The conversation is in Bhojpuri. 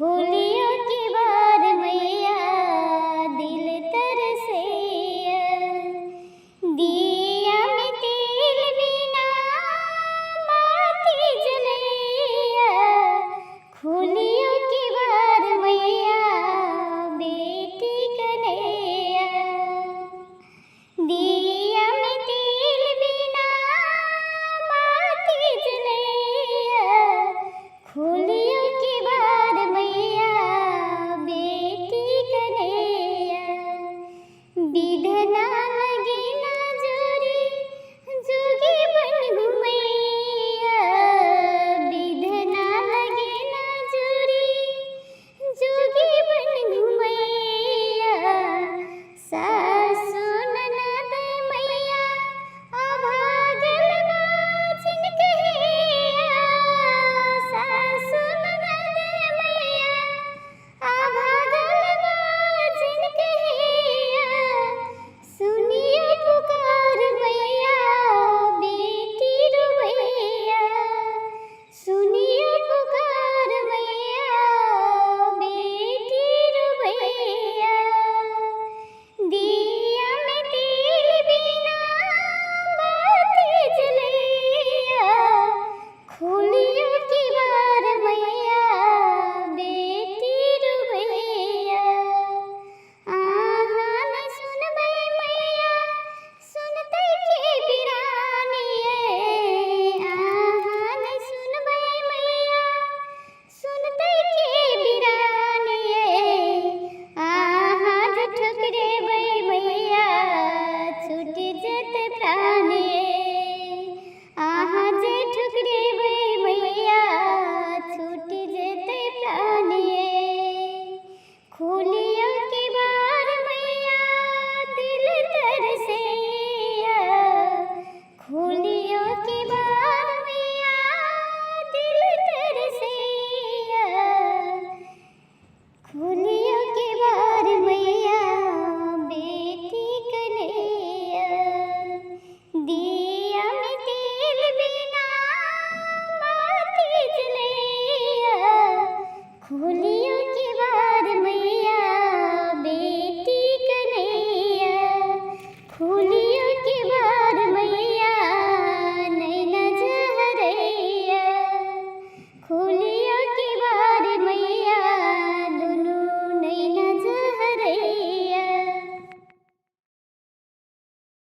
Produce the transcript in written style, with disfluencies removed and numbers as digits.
खोलियो की बार मैया दिल तरसैया, दिया में तेल बिना बाती जलैया। खोलियो की बार मैया बेटी कन्हैया, दिया में तेल बिना बाती जलैया। खोलियो की बार मैया बेटी कन्हैया, विधना लगी ना जोरी जोगी बन घुमैया। विधना लगी ना जोरी जोगी बन घुमैया। सासु ननद मैया अभागल बाझिन कहैया। सासु ननद मैया अभागल बाझिन कहैया। सुनियो पुकार मैया बेटी रुबैया। सुनियो पुकार मैया बेटी रुबैया। दिया में तेल बिना बाती जलैया। खोलियो की बार मैया बेटी रुबैया। आहा न सुनबै मैया सुनतै के बिरानिए। आहा न सुनबै मैया सुनतै के बिरानिए। आहा जे ठुकरेबै मैया छूट जेतै प्राणिए। आहा जे ठुकरेबै मैया छूट जेतै प्राणिए। खोलियो की बार मैया दिल तरसैया। खोलियो की बार मैया दिल तरसैया। खोलियो की बार मैया बेटी कन्हैया, दिया में तेल बिना बाती जलैया। खोलियो